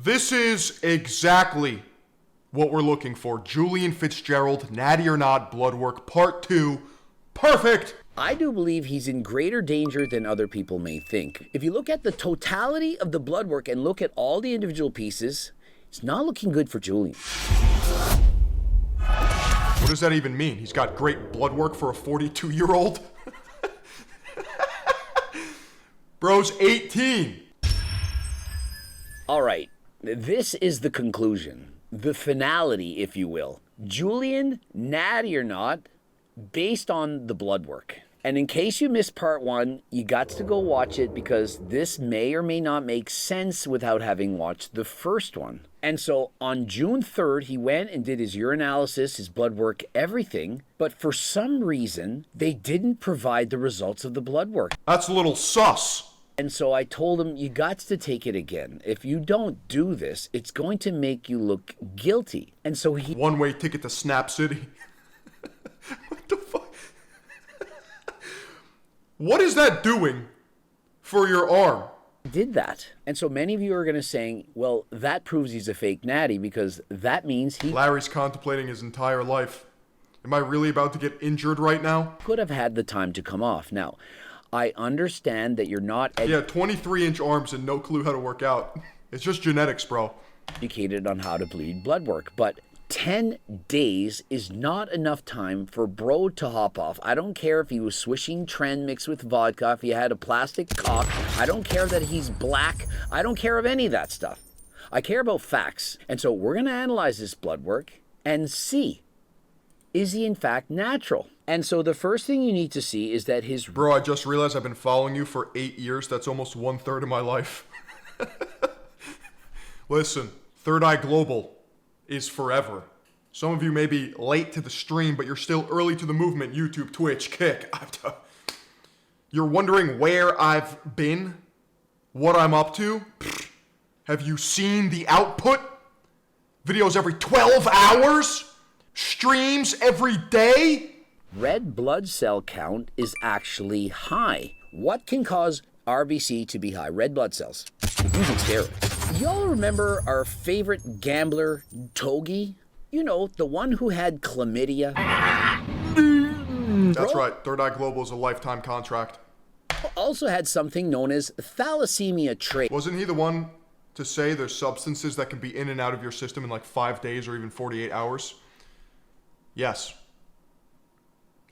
This is exactly what we're looking for. Julian Fitzgerald, Natty or Not, blood work, part 2. Perfect! I do believe he's in greater danger than other people may think. If you look at the totality of the blood work and look at all the individual pieces, it's not looking good for Julian. What does that even mean? He's got great blood work for a 42-year-old? Bro's 18. All right, this is the conclusion, the finality, if you will. Julian, Natty or Not, based on the blood work. And in case you missed part 1, you got to go watch it because this may or may not make sense without having watched the first one. And so on June 3rd, he went and did his urinalysis, his blood work, everything. But for some reason, they didn't provide the results of the blood work. That's a little sus. And so I told him, you got to take it again. If you don't do this, it's going to make you look guilty. And so he... One-way ticket to Snap City. What the fuck? What is that doing for your arm? Did that. And so many of you are going to say, well, that proves he's a fake natty because that means he... Larry's contemplating his entire life. Am I really about to get injured right now? Could have had the time to come off. Now, I understand that you're not... Yeah, 23-inch arms and no clue how to work out. It's just genetics, bro. ...educated on how to bleed blood work, but 10 days is not enough time for bro to hop off. I don't care if he was swishing Tren mixed with vodka, if he had a plastic cock. I don't care that he's black. I don't care of any of that stuff. I care about facts. And so we're going to analyze this blood work and see, is he in fact natural? And so the first thing you need to see is that his... Bro, I just realized I've been following you for 8 years. That's almost 1/3 of my life. Listen, Third Eye Global is forever. Some of you may be late to the stream, but you're still early to the movement. YouTube, Twitch, Kick. You're wondering where I've been? What I'm up to? Have you seen the output? Videos every 12 hours? Streams every day? Red blood cell count is actually high. What can cause RBC to be high? Red blood cells. Using steroids. Y'all remember our favorite gambler, Togi? You know, the one who had chlamydia? That's right. Third Eye Global is a lifetime contract. Also had something known as thalassemia trait. Wasn't he the one to say there's substances that can be in and out of your system in like 5 days or even 48 hours? Yes.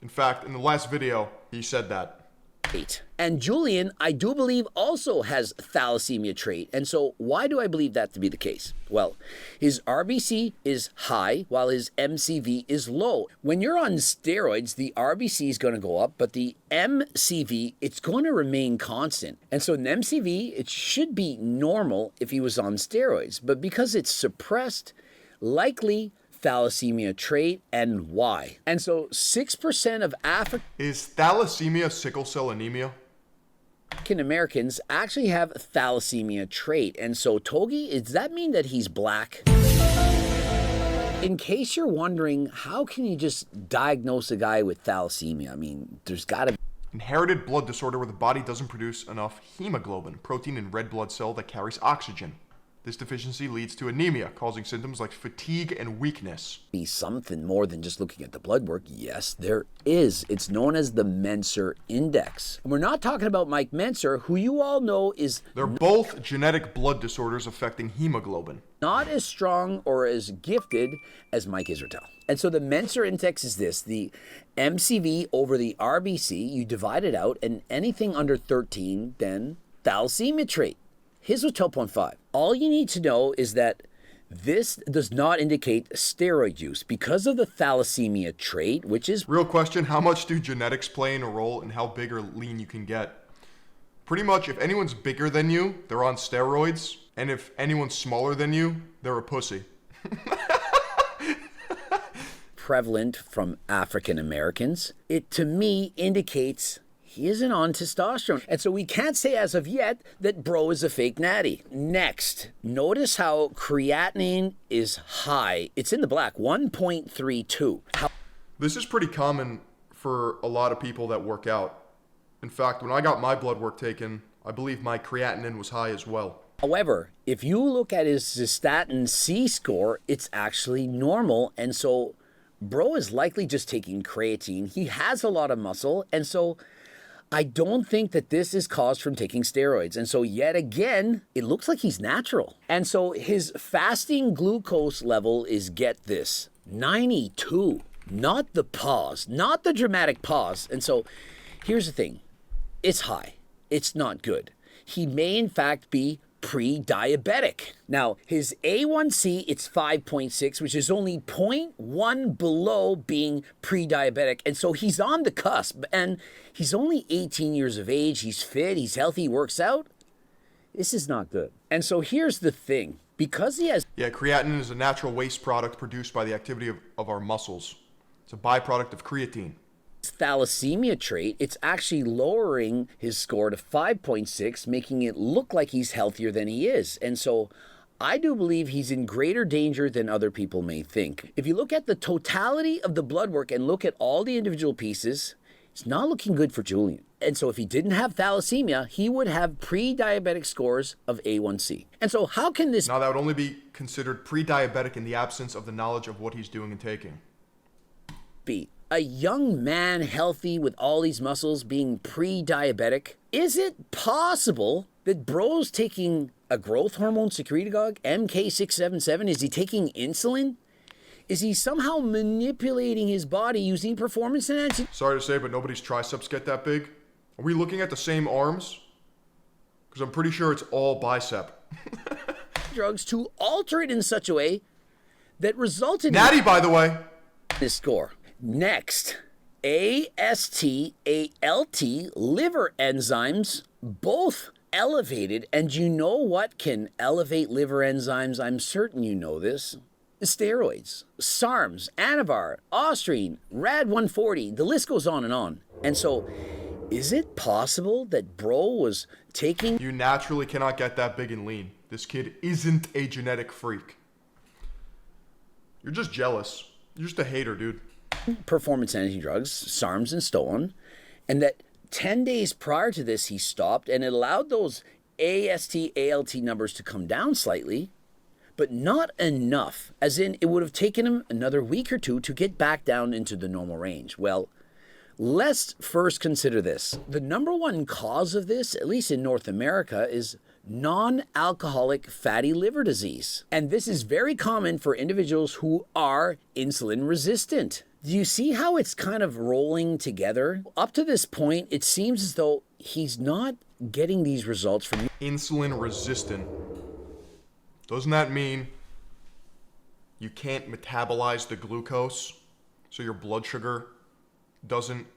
In fact, in the last video, he said that. And Julian, I do believe, also has thalassemia trait. And so why do I believe that to be the case? Well, his RBC is high while his MCV is low. When you're on steroids, the RBC is going to go up, but the MCV, it's going to remain constant. And so an MCV, it should be normal if he was on steroids. But because it's suppressed, likely thalassemia trait, and why. And so 6% of Is thalassemia sickle cell anemia? African Americans actually have thalassemia trait. And so Togi, does that mean that he's black? In case you're wondering, how can you just diagnose a guy with thalassemia? I mean, there's gotta be inherited blood disorder where the body doesn't produce enough hemoglobin, protein in red blood cell that carries oxygen. This deficiency leads to anemia, causing symptoms like fatigue and weakness. Be something more than just looking at the blood work. Yes, there is. It's known as the Menser Index. And we're not talking about Mike Menser, who you all know is... They're both genetic blood disorders affecting hemoglobin. Not as strong or as gifted as Mike Israetel. And so the Menser Index is this, the MCV over the RBC, you divide it out, and anything under 13, then thalassemia trait. His was 12.5. All you need to know is that this does not indicate steroid use because of the thalassemia trait, which is... Real question, how much do genetics play in a role in how big or lean you can get? Pretty much, if anyone's bigger than you, they're on steroids. And if anyone's smaller than you, they're a pussy. Prevalent from African Americans. It, to me, indicates... he isn't on testosterone. And so we can't say as of yet that bro is a fake natty. Next, notice how creatinine is high. It's in the black, 1.32. This is pretty common for a lot of people that work out. In fact, when I got my blood work taken, I believe my creatinine was high as well. However, if you look at his cystatin C score, it's actually normal. And so bro is likely just taking creatine. He has a lot of muscle. And so I don't think that this is caused from taking steroids. And so yet again, it looks like he's natural. And so his fasting glucose level is, get this, 92. Not the pause, not the dramatic pause. And so here's the thing. It's high. It's not good. He may in fact be pre-diabetic. Now, his A1C, it's 5.6, which is only 0.1 below being pre-diabetic. And so he's on the cusp, and he's only 18 years of age. He's fit, he's healthy, he works out. This is not good. And so here's the thing. Because he has... Yeah, creatinine is a natural waste product produced by the activity of our muscles. It's a byproduct of creatine. Thalassemia trait, it's actually lowering his score to 5.6, making it look like he's healthier than he is. And so I do believe he's in greater danger than other people may think. If you look at the totality of the blood work and look at all the individual pieces, it's not looking good for Julian. And so if he didn't have thalassemia, he would have pre-diabetic scores of A1C. And so how can this... Now that would only be considered pre-diabetic in the absence of the knowledge of what he's doing and taking. Be a young man healthy with all these muscles being pre-diabetic? Is it possible that bro's taking a growth hormone secretagogue, MK677? Is he taking insulin? Is he somehow manipulating his body using performance enhancing? Sorry to say, but nobody's triceps get that big. Are we looking at the same arms? Because I'm pretty sure it's all bicep. Drugs to alter it in such a way that resulted Natty, by the way. This score. Next, AST, ALT, liver enzymes, both elevated. And you know what can elevate liver enzymes? I'm certain you know this. Steroids, SARMs, Anavar, Ostrine, Rad140, the list goes on and on. And so, is it possible that bro was taking... You naturally cannot get that big and lean. This kid isn't a genetic freak. You're just jealous. You're just a hater, dude. Performance enhancing drugs, SARMs and so on, and that 10 days prior to this he stopped, and it allowed those AST, ALT numbers to come down slightly, but not enough, as in it would have taken him another week or two to get back down into the normal range. Well, let's first consider this. The number one cause of this, at least in North America, is non-alcoholic fatty liver disease. And this is very common for individuals who are insulin resistant. Do you see how it's kind of rolling together? Up to this point, it seems as though he's not getting these results from... Insulin resistant. Doesn't that mean you can't metabolize the glucose so your blood sugar doesn't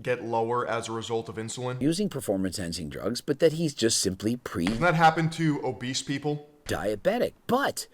get lower as a result of insulin? Using performance-enhancing drugs, but that he's just simply Doesn't that happen to obese people? Diabetic. But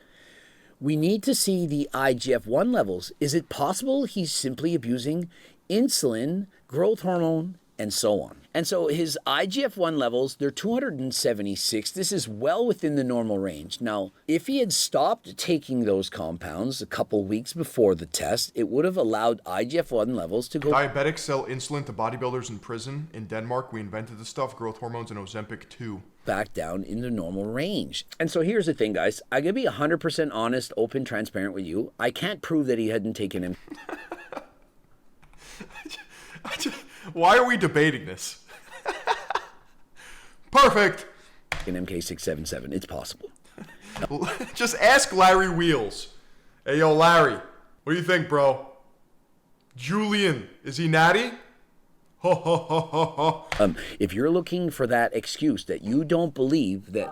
we need to see the IGF-1 levels. Is it possible he's simply abusing insulin, growth hormone, and so on? And so his IGF-1 levels, they're 276. This is well within the normal range. Now, if he had stopped taking those compounds a couple weeks before the test, it would have allowed IGF-1 levels to go... Diabetics sell insulin to bodybuilders in prison. In Denmark, we invented the stuff, growth hormones and Ozempic too. Back down in the normal range. And so here's the thing, guys. I'm going to be 100% honest, open, transparent with you. I can't prove that he hadn't taken him. Why are we debating this? Perfect. In MK677, it's possible. Just ask Larry Wheels. Hey, yo, Larry. What do you think, bro? Julian, is he natty? Ho, ho, ho, ho, ho. If you're looking for that excuse that you don't believe that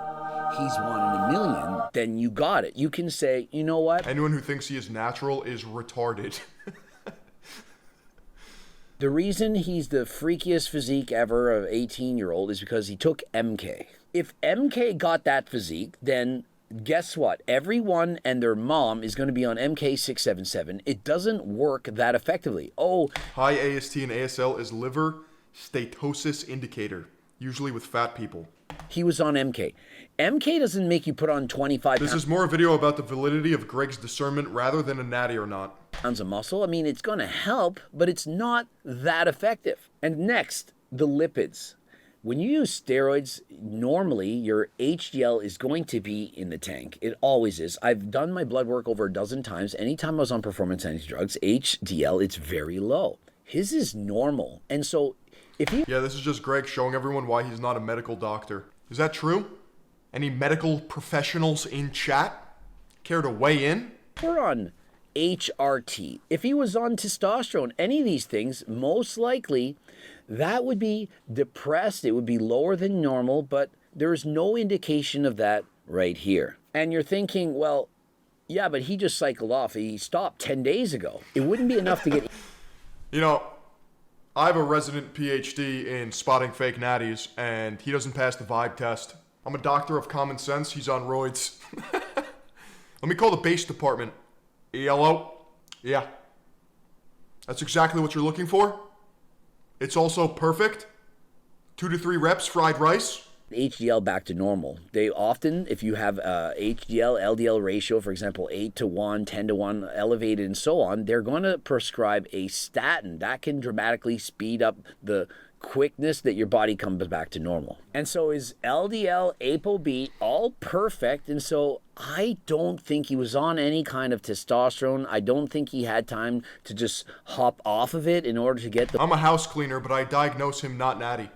he's one in a million, then you got it. You can say, you know what? Anyone who thinks he is natural is retarded. The reason he's the freakiest physique ever of 18-year-old is because he took MK. If MK got that physique, then guess what? Everyone and their mom is going to be on MK677. It doesn't work that effectively. Oh, high AST and ASL is liver steatosis indicator, usually with fat people. He was on MK. MK doesn't make you put on 25 This is more a video about the validity of Greg's discernment rather than a natty or not. pounds of muscle. I mean, it's going to help, but it's not that effective. And next, the lipids. When you use steroids, normally your HDL is going to be in the tank. It always is. I've done my blood work over a dozen times. Anytime I was on performance enhancing drugs, HDL, it's very low. His is normal. And so if you... Yeah, this is just Greg showing everyone why he's not a medical doctor. Is that true? Any medical professionals in chat care to weigh in? We're on HRT. If he was on testosterone, any of these things, most likely that would be depressed. It would be lower than normal, but there's no indication of that right here. And you're thinking, well, yeah, but he just cycled off. He stopped 10 days ago. It wouldn't be enough to get... You know, I have a resident PhD in spotting fake natties, and he doesn't pass the vibe test. I'm a doctor of common sense. He's on roids. Let me call the base department. Hello? Yeah. That's exactly what you're looking for? It's also perfect? 2 to 3 reps, fried rice? HDL back to normal. They often, if you have a HDL, LDL ratio, for example, 8 to 1, 10 to 1, elevated and so on, they're going to prescribe a statin. That can dramatically speed up the quickness that your body comes back to normal. And so is LDL, ApoB, all perfect. And so I don't think he was on any kind of testosterone. I don't think he had time to just hop off of it in order to get the... I'm a house cleaner, but I diagnose him not natty.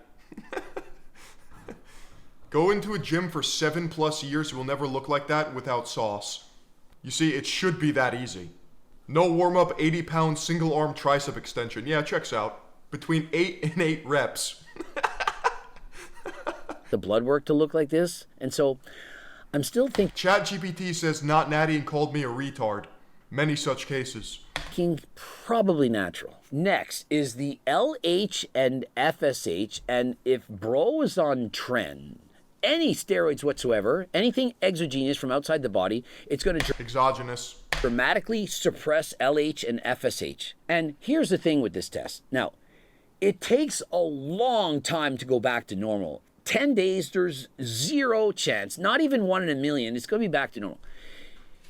Go into a gym for 7+ years, you will never look like that without sauce. You see, it should be that easy. No warm-up, 80-pound single-arm tricep extension. Yeah, checks out. Between 8 and 8 reps. The blood work to look like this. And so I'm still ChatGPT says not natty and called me a retard. Many such cases. thinking probably natural. Next is the LH and FSH. And if bro is on trend, any steroids whatsoever, anything exogenous from outside the body, it's going to Exogenous. dramatically suppress LH and FSH. And here's the thing with this test. Now, it takes a long time to go back to normal. 10 days, there's zero chance, not even 1 in a million, it's going to be back to normal.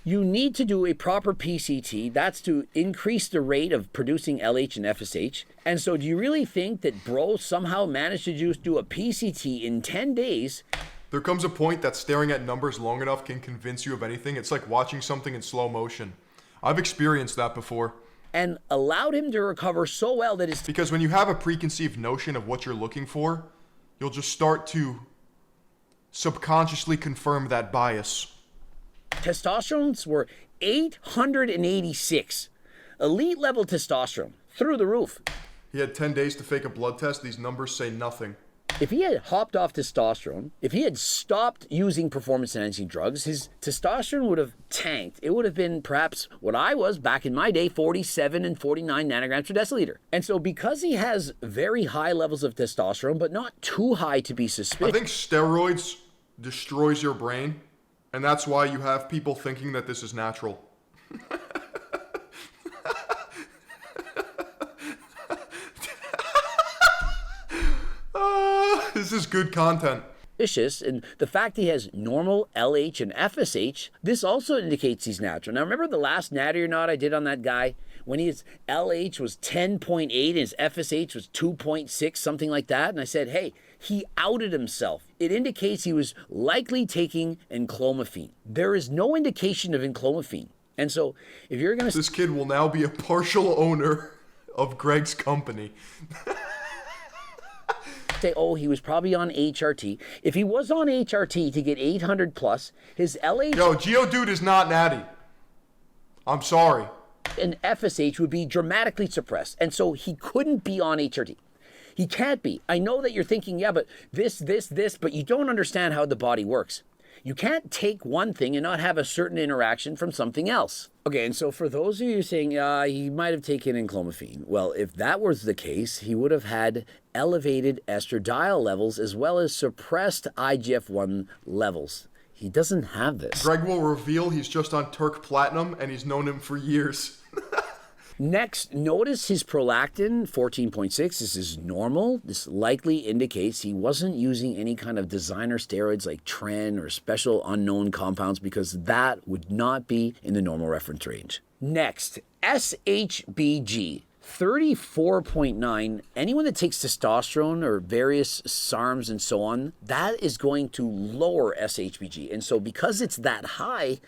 You need to do a proper PCT. That's to increase the rate of producing LH and FSH. And so do you really think that bro somehow managed to just do a PCT in 10 days? There comes a point that staring at numbers long enough can convince you of anything. It's like watching something in slow motion. I've experienced that before. And allowed him to recover so well that it's... Because when you have a preconceived notion of what you're looking for, you'll just start to subconsciously confirm that bias. Testosterones were 886. Elite level testosterone. Through the roof. He had 10 days to fake a blood test. These numbers say nothing. If he had hopped off testosterone, if he had stopped using performance-enhancing drugs, his testosterone would have tanked. It would have been perhaps what I was back in my day, 47 and 49 nanograms per deciliter. And so because he has very high levels of testosterone, but not too high to be suspicious... I think steroids destroys your brain, and that's why you have people thinking that this is natural. This is good content. And the fact he has normal LH and FSH, this also indicates he's natural. Now, remember the last natty or not I did on that guy? When his LH was 10.8 and his FSH was 2.6, something like that. And I said, hey, he outed himself. It indicates he was likely taking enclomiphene. There is no indication of enclomiphene. And so if you're going to... This kid will now be a partial owner of Greg's company. say, oh, he was probably on HRT. If he was on HRT to get 800 plus, his LH... Yo, Geodude is not natty. I'm sorry. And FSH would be dramatically suppressed. And so he couldn't be on HRT. He can't be. I know that you're thinking, yeah, but this, but you don't understand how the body works. You can't take one thing and not have a certain interaction from something else. Okay, and so for those of you saying he might have taken enclomiphene, well, if that was the case, he would have had elevated estradiol levels as well as suppressed IGF-1 levels. He doesn't have this. Greg will reveal he's just on Turk Platinum and he's known him for years. Next, notice his prolactin, 14.6. This is normal. This likely indicates he wasn't using any kind of designer steroids like Tren or special unknown compounds because that would not be in the normal reference range. Next, SHBG, 34.9, anyone that takes testosterone or various SARMs and so on, that is going to lower SHBG. And so because it's that high,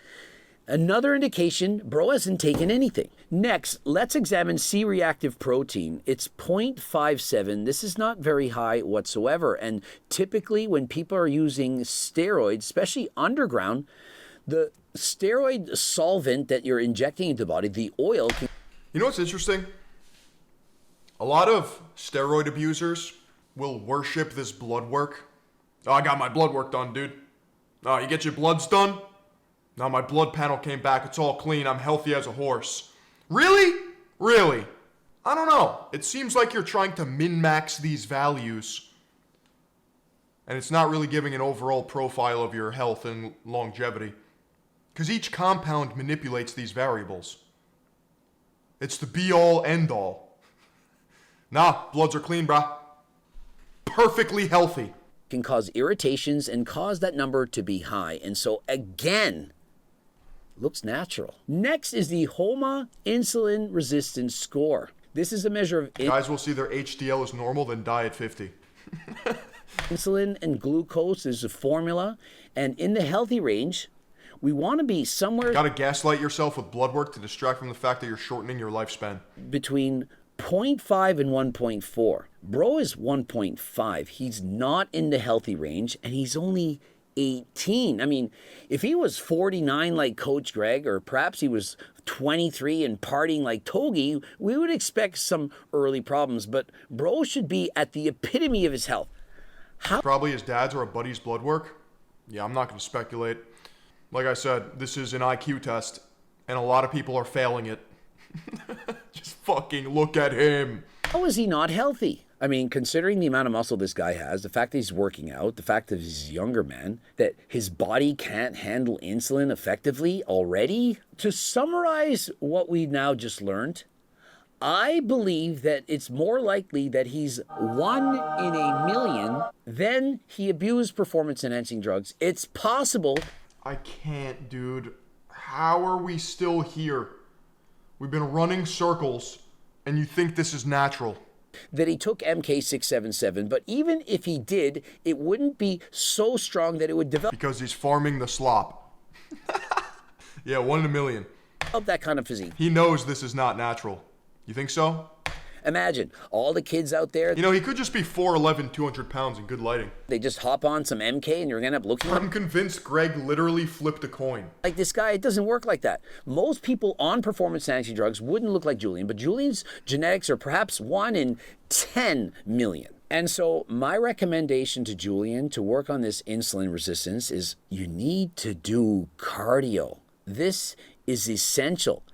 another indication, bro hasn't taken anything. Next, let's examine C-reactive protein. It's 0.57. This is not very high whatsoever. And typically when people are using steroids, especially underground, the steroid solvent that you're injecting into the body, the oil... You know what's interesting? A lot of steroid abusers will worship this blood work. Oh, I got my blood work done, dude. Oh, you get your bloods done? Now my blood panel came back. It's all clean. I'm healthy as a horse. Really? Really? I don't know. It seems like you're trying to min-max these values. And it's not really giving an overall profile of your health and longevity. Because each compound manipulates these variables. It's the be-all, end-all. Nah, bloods are clean, brah. Perfectly healthy. Can cause irritations and cause that number to be high. And so, again, looks natural. Next is the HOMA insulin resistance score. This is a measure of... Guys will see their HDL is normal, then die at 50. Insulin and glucose is a formula. And in the healthy range, we want to be somewhere... Gotta gaslight yourself with blood work to distract from the fact that you're shortening your lifespan. Between 0.5 and 1.4. Bro is 1.5. He's not in the healthy range, and he's only 18. I mean, if he was 49 like Coach Greg, or perhaps he was 23 and partying like Togi, we would expect some early problems. But bro should be at the epitome of his health. Probably his dad's or a buddy's blood work. Yeah, I'm not going to speculate. Like I said, this is an IQ test, and a lot of people are failing it. Just fucking look at him. How is he not healthy? I mean, considering the amount of muscle this guy has, the fact that he's working out, the fact that he's a younger man, that his body can't handle insulin effectively already. To summarize what we now just learned, I believe that it's more likely that he's 1 in a million than he abused performance-enhancing drugs. It's possible. I can't, dude. How are we still here? We've been running circles, and you think this is natural. That he took MK677, but even if he did, it wouldn't be so strong that it would develop... Because he's farming the slop. Yeah, 1 in a million. ...of that kind of physique. He knows this is not natural. You think so? Imagine, all the kids out there... You know, he could just be 4'11", 200 pounds in good lighting. They just hop on some MK and you're going to end up looking... I'm convinced Greg literally flipped a coin. Like this guy, it doesn't work like that. Most people on performance-enhancing drugs wouldn't look like Julian, but Julian's genetics are perhaps 1 in 10 million. And so my recommendation to Julian to work on this insulin resistance is you need to do cardio. This is essential.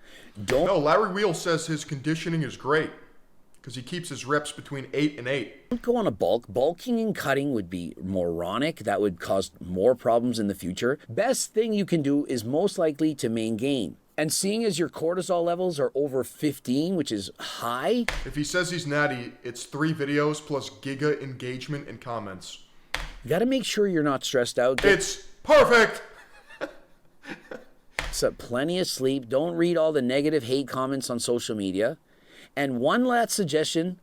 No, Larry Wheel says his conditioning is great because he keeps his reps between 8 and 8. Don't go on a bulk. Bulking and cutting would be moronic. That would cause more problems in the future. Best thing you can do is most likely to maintain. And seeing as your cortisol levels are over 15, which is high. If he says he's natty, it's 3 videos plus giga engagement and comments. You got to make sure you're not stressed out. It's perfect. So plenty of sleep. Don't read all the negative hate comments on social media. And one last suggestion,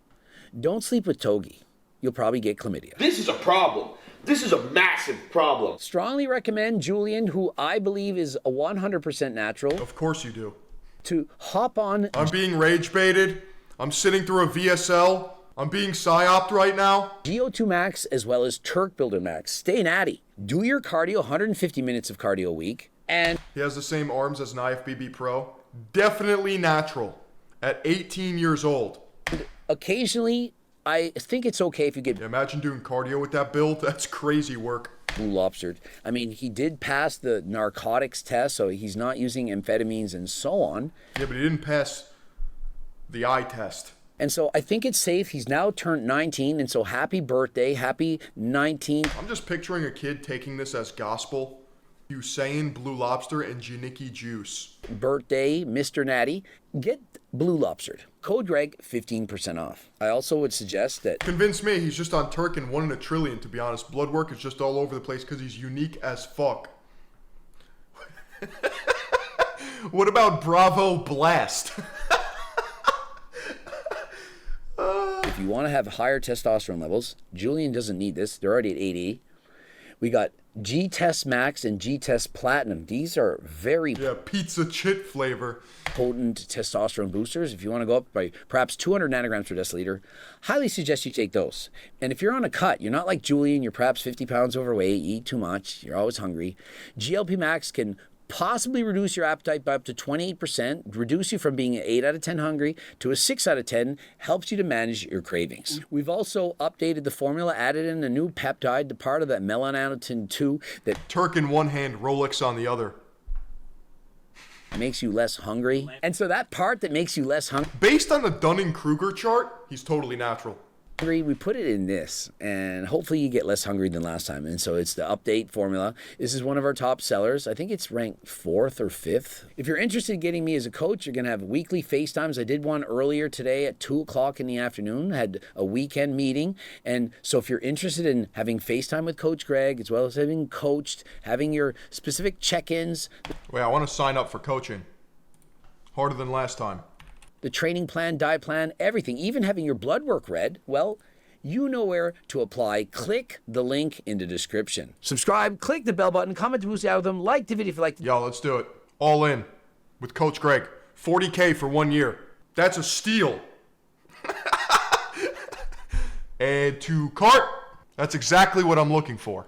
don't sleep with Togi. You'll probably get chlamydia. This is a problem. This is a massive problem. Strongly recommend Julian, who I believe is 100% natural. Of course you do. To hop on. I'm being rage baited. I'm sitting through a VSL. I'm being psyoped right now. GO2 Max as well as Turk Builder Max. Stay natty. Do your cardio, 150 minutes of cardio a week. And he has the same arms as an IFBB Pro. Definitely natural. At 18 years old. Occasionally, I think it's okay if you get... Imagine doing cardio with that build. That's crazy work. Blue lobstered. I mean, he did pass the narcotics test, so he's not using amphetamines and so on. Yeah, but he didn't pass the eye test. And so I think it's safe. He's now turned 19, and so happy birthday, happy 19. I'm just picturing a kid taking this as gospel. Usain, Blue Lobster, and Janicki Juice. Birthday, Mr. Natty. Get Blue Lobstered. Code Greg, 15% off. I also would suggest that... Convince me, he's just on Turk and 1 in a trillion, to be honest. Blood work is just all over the place because he's unique as fuck. What about Bravo Blast? if you want to have higher testosterone levels, Julian doesn't need this. They're already at 80. We got G-Test Max and G-Test Platinum. These are very pizza chit flavor. potent testosterone boosters. If you want to go up by perhaps 200 nanograms per deciliter, highly suggest you take those. And if you're on a cut, you're not like Julian, you're perhaps 50 pounds overweight, you eat too much, you're always hungry, GLP Max can possibly reduce your appetite by up to 28%, reduce you from being an 8 out of 10 hungry to a 6 out of 10, helps you to manage your cravings. We've also updated the formula, added in a new peptide, the part of that melanotin 2 that Turk in one hand, Rolex on the other. makes you less hungry. And so that part that makes you less hungry, Based on the Dunning-Kruger chart, he's totally natural. we put it in this, and hopefully you get less hungry than last time. And so it's the update formula. This is one of our top sellers. I think it's ranked 4th or 5th. If you're interested in getting me as a coach, you're going to have weekly FaceTimes. I did one earlier today at 2 o'clock in the afternoon, had a weekend meeting. And so if you're interested in having FaceTime with Coach Greg, as well as having coached, having your specific check-ins, Wait, I want to sign up for coaching. Harder than last time. the training plan, diet plan, everything, even having your blood work read, well, you know where to apply. Click the link in the description. Subscribe, click the bell button, comment to boost the algorithm, like the video if you like. Yo, let's do it. All in. With Coach Greg. 40K for 1 year. That's a steal. Add to cart. That's exactly what I'm looking for.